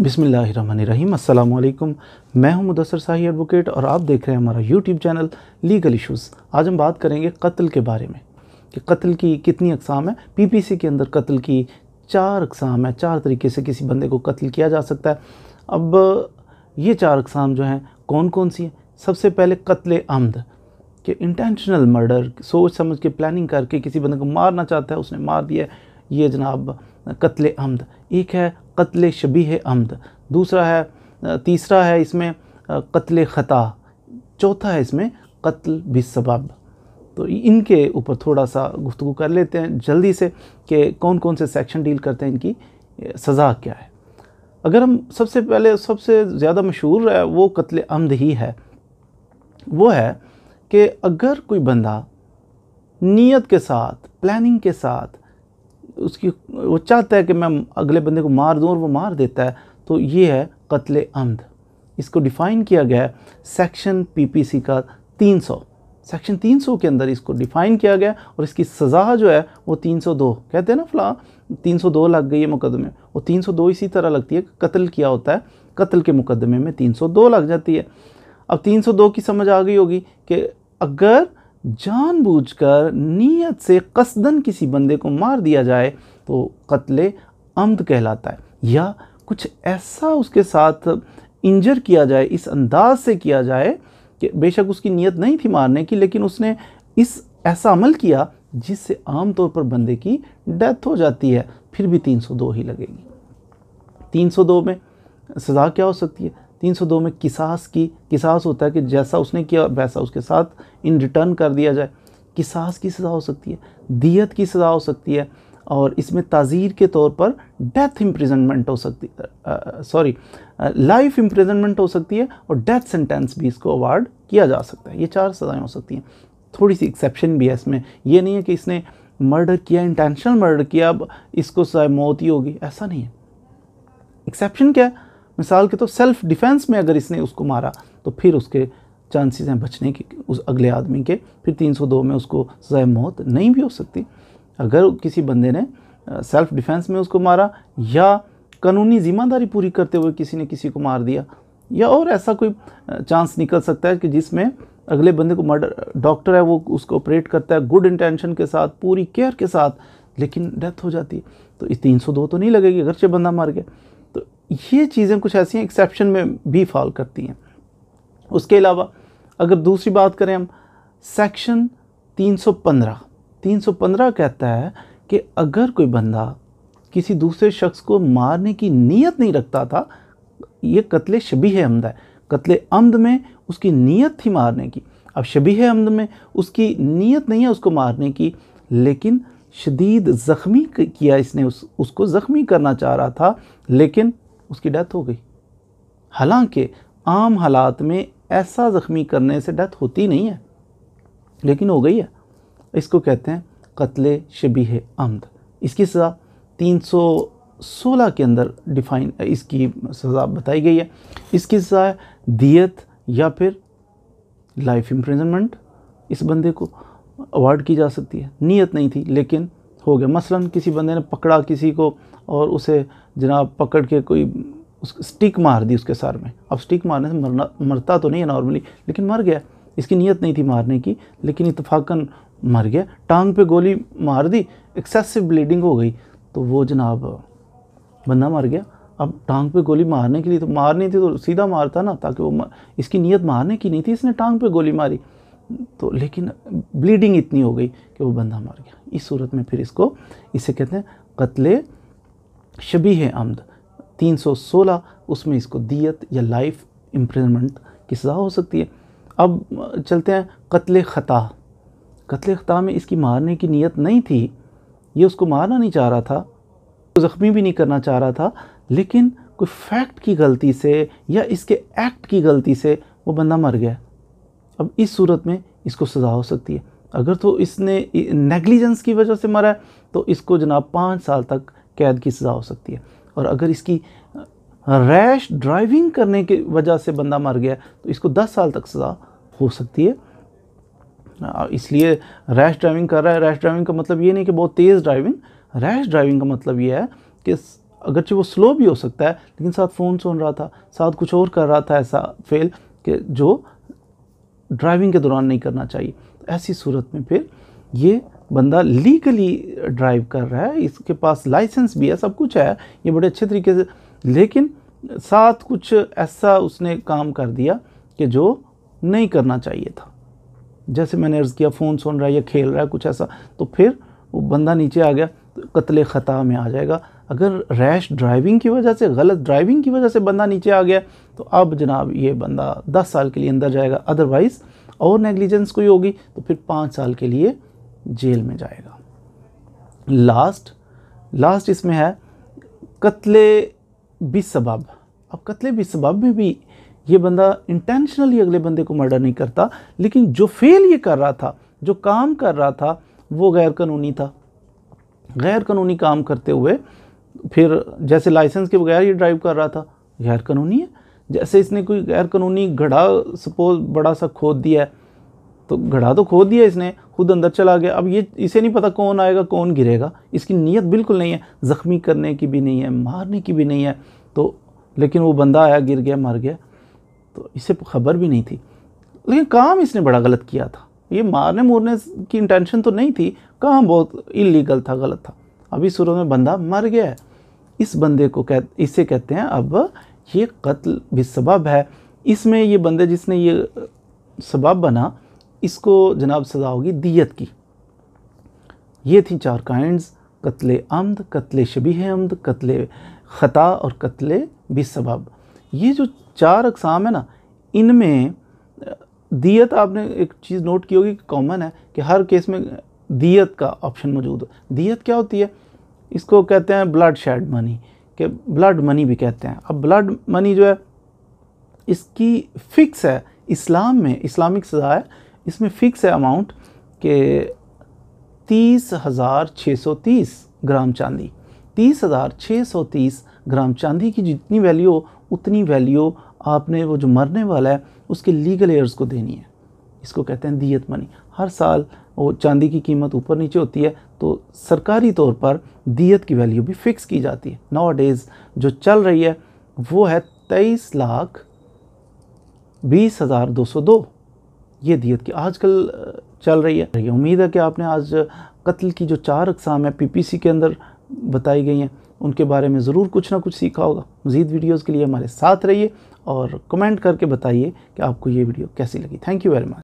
बिस्मिल्लाहिर्रहमानिर्रहीम। अस्सलामु अलैकुम। मैं हूं मुदस्सर शाही एडवोकेट और आप देख रहे हैं हमारा यूट्यूब चैनल लीगल इश्यूज़। आज हम बात करेंगे कत्ल के बारे में कि कत्ल की कितनी अक़साम है। पीपीसी के अंदर कत्ल की 4 अक़साम है, 4 तरीके से किसी बंदे को कत्ल किया जा सकता है। अब ये 4 अक़साम जो हैं कौन कौन सी हैं? सबसे पहले कत्ल अम्द कि इंटेंशनल मर्डर, सोच समझ के प्लानिंग करके किसी बंदे को मारना चाहता है, उसने मार दिया, ये जनाब कत्ल अम्द। एक है कत्ल शबीह अम्द, दूसरा है, तीसरा है इसमें कत्ल ख़ता, चौथा है इसमें कत्ल बिस्सबब। तो इनके ऊपर थोड़ा सा गुफ्तगू कर लेते हैं जल्दी से कि कौन कौन से सेक्शन डील करते हैं, इनकी सज़ा क्या है। अगर हम सबसे पहले सबसे ज़्यादा मशहूर है वो कत्ल अम्द ही है। वो है कि अगर कोई बंदा नीयत के साथ, प्लानिंग के साथ उसकी वो चाहता है कि मैं अगले बंदे को मार दूं और वो मार देता है, तो ये है कत्ल अम्द। इसको डिफ़ाइन किया गया है सेक्शन पीपीसी का 300, सेक्शन 300 के अंदर इसको डिफ़ाइन किया गया और इसकी सज़ा जो है वो 302। कहते हैं ना फ़लाँ 302 लग गई है मुकदमे, वो 302 इसी तरह लगती है कि कत्ल किया होता है, कत्ल के मुकदमे में 302 लग जाती है। अब 302 की समझ आ गई होगी कि अगर जानबूझकर नीयत से कसदन किसी बंदे को मार दिया जाए तो कत्ल अम्द कहलाता है, या कुछ ऐसा उसके साथ इंजर किया जाए, इस अंदाज से किया जाए कि बेशक उसकी नीयत नहीं थी मारने की, लेकिन उसने ऐसा अमल किया जिससे आम तौर पर बंदे की डेथ हो जाती है, फिर भी 302 ही लगेगी। 302 में सज़ा क्या हो सकती है? 302 में किसास होता है कि जैसा उसने किया वैसा उसके साथ इन रिटर्न कर दिया जाए। किसास की सज़ा हो सकती है, दियत की सज़ा हो सकती है, और इसमें ताज़ीर के तौर पर डेथ इम्प्रिजनमेंट हो सकती है, लाइफ इम्प्रिजनमेंट हो सकती है, और डेथ सेंटेंस भी इसको अवार्ड किया जा सकता है। ये 4 सज़ाएँ हो सकती हैं। थोड़ी सी एक्सेप्शन भी है इसमें, ये नहीं है कि इसने मर्डर किया, इंटेंशनल मर्डर किया, अब इसको सज़ाए मौत ही होगी, ऐसा नहीं है। एक्सेप्शन क्या है? मिसाल के तो सेल्फ डिफेंस में अगर इसने उसको मारा तो फिर उसके चांसेस हैं बचने के उस अगले आदमी के, फिर 302 में उसको सज़ाए मौत नहीं भी हो सकती। अगर किसी बंदे ने सेल्फ डिफेंस में उसको मारा, या कानूनी ज़िम्मेदारी पूरी करते हुए किसी ने किसी को मार दिया, या और ऐसा कोई चांस निकल सकता है कि जिसमें अगले बंदे को मर्डर, डॉक्टर है वो उसको ऑपरेट करता है गुड इंटेंशन के साथ, पूरी केयर के साथ, लेकिन डेथ हो जाती है, तो इस 302 तो नहीं लगेगी अगरचे बंदा मर गया। तो ये चीज़ें कुछ ऐसी हैं एक्सेप्शन में भी फॉल करती हैं। उसके अलावा अगर दूसरी बात करें हम, सेक्शन 315 कहता है कि अगर कोई बंदा किसी दूसरे शख्स को मारने की नीयत नहीं रखता था, ये कत्ल शबीह अम्द है। कत्ल अम्द में उसकी नीयत थी मारने की, अब शबीह अम्द में उसकी नीयत नहीं है उसको मारने की, लेकिन शदीद ज़ख्मी किया इसने, उसको ज़ख्मी करना चाह रहा था, लेकिन उसकी डेथ हो गई। हालांकि आम हालात में ऐसा ज़ख्मी करने से डेथ होती नहीं है, लेकिन हो गई है। इसको कहते हैं कत्ल शबीह अम्द। इसकी सज़ा 316 के अंदर डिफ़ाइन इसकी सज़ा बताई गई है। इसकी सज़ा है दियत या फिर लाइफ इम्प्रिजनमेंट। इस बंदे को अवार्ड की जा सकती है, नीयत नहीं थी लेकिन हो गया। मसलन किसी बंदे ने पकड़ा किसी को और उसे जनाब पकड़ के कोई स्टिक मार दी उसके सर में। अब स्टिक मारने से मरता तो नहीं है नॉर्मली, लेकिन मर गया। इसकी नीयत नहीं थी मारने की, लेकिन इत्तफाकन मर गया। टांग पे गोली मार दी, एक्सेसिव ब्लीडिंग हो गई, तो वो जनाब बंदा मर गया। अब टांग पे गोली मारने के लिए तो मारनी थी तो सीधा मारता ना, ताकि वो इसकी नीयत मारने की नहीं थी, इसने टांग पे गोली मारी तो, लेकिन ब्लीडिंग इतनी हो गई कि वो बंदा मर गया। इस सूरत में फिर इसे कहते हैं कत्ल शबीह अम्द। 316 उसमें इसको दियत या लाइफ इम्प्रिजनमेंट की सज़ा हो सकती है। अब चलते हैं कत्ल ख़ता। कत्ल ख़ता में इसकी मारने की नीयत नहीं थी, ये उसको मारना नहीं चाह रहा था, ज़ख्मी भी नहीं करना चाह रहा था, लेकिन कोई फैक्ट की गलती से या इसके एक्ट की गलती से वो बंदा मर गया। अब इस सूरत में इसको सज़ा हो सकती है। अगर तो इसने नेग्लिजेंस की वजह से मरा है तो इसको जनाब 5 साल तक कैद की सज़ा हो सकती है। और अगर इसकी रैश ड्राइविंग करने की वजह से बंदा मर गया तो इसको 10 साल तक सज़ा हो सकती है। इसलिए रैश ड्राइविंग कर रहा है, रैश ड्राइविंग का मतलब ये नहीं कि बहुत तेज़ ड्राइविंग, रैश ड्राइविंग का मतलब ये है कि अगरचे वो स्लो भी हो सकता है, लेकिन साथ फ़ोन सुन रहा था, साथ कुछ और कर रहा था ऐसा फेल कि जो ड्राइविंग के दौरान नहीं करना चाहिए। ऐसी सूरत में फिर ये बंदा लीगली ड्राइव कर रहा है, इसके पास लाइसेंस भी है, सब कुछ है, ये बड़े अच्छे तरीके से, लेकिन साथ कुछ ऐसा उसने काम कर दिया कि जो नहीं करना चाहिए था। जैसे मैंने अर्ज़ किया, फ़ोन सुन रहा है या खेल रहा है कुछ ऐसा, तो फिर वो बंदा नीचे आ गया तो कत्ल ख़ता में आ जाएगा। अगर रैश ड्राइविंग की वजह से, गलत ड्राइविंग की वजह से बंदा नीचे आ गया तो अब जनाब ये बंदा 10 साल के लिए अंदर जाएगा, अदरवाइज़ और नेग्लिजेंस कोई होगी तो फिर 5 साल के लिए जेल में जाएगा। लास्ट इसमें है कत्ले बिसबब। अब कत्ले बिसबब में भी ये बंदा इंटेंशनली अगले बंदे को मर्डर नहीं करता, लेकिन जो फेल ये कर रहा था, जो काम कर रहा था, वो गैर कानूनी था। गैर कानूनी काम करते हुए फिर जैसे लाइसेंस के बगैर ये ड्राइव कर रहा था, गैर कानूनी है। जैसे इसने कोई गैर कानूनी गड्ढा सपोज बड़ा सा खोद दिया है, तो गड्ढा तो खोद दिया इसने, खुद अंदर चला गया। अब ये इसे नहीं पता कौन आएगा कौन गिरेगा, इसकी नीयत बिल्कुल नहीं है, ज़ख्मी करने की भी नहीं है, मारने की भी नहीं है, तो लेकिन वो बंदा आया, गिर गया, मर गया, तो इसे खबर भी नहीं थी, लेकिन काम इसने बड़ा गलत किया था। ये मारने मुरने की इंटेंशन तो नहीं थी, काम बहुत इलीगल था, गलत था। अभी सूरत में बंदा मर गया है, इस बंदे को इसे कहते हैं अब ये कत्ल बिसबब है। इसमें ये बंदे जिसने ये सबब बना, इसको जनाब सज़ा होगी दियत की। ये थी 4 काइंड्स, कत्ले अम्द, कत्ले शबीह अम्द, कत्ले ख़ता और कत्ले बिसबब। ये जो 4 अक़साम है ना, इनमें दियत, आपने एक चीज़ नोट की होगी कि कॉमन है कि हर केस में दियत का ऑप्शन मौजूद है। दियत क्या होती है? इसको कहते हैं ब्लड शेड मनी, कि ब्लड मनी भी कहते हैं। अब ब्लड मनी जो है इसकी फ़िक्स है, इस्लाम में इस्लामिक सज़ा है, इसमें फ़िक्स है अमाउंट के 30,630 ग्राम चांदी। 30,630 ग्राम चांदी की जितनी वैल्यू हो, उतनी वैल्यू आपने वो जो मरने वाला है उसके लीगल एयर्स को देनी है। इसको कहते हैं दियत मनी। हर साल वो चांदी की कीमत ऊपर नीचे होती है, तो सरकारी तौर पर दियत की वैल्यू भी फ़िक्स की जाती है। नाउ डेज़ जो चल रही है वो है 23,20,202, ये दियत की आजकल चल रही है। उम्मीद है कि आपने आज कत्ल की जो 4 अक़साम है पीपीसी के अंदर बताई गई हैं, उनके बारे में ज़रूर कुछ ना कुछ सीखा होगा। मज़ीद वीडियोज़ के लिए हमारे साथ रहिए और कमेंट करके बताइए कि आपको ये वीडियो कैसी लगी। Thank you very much.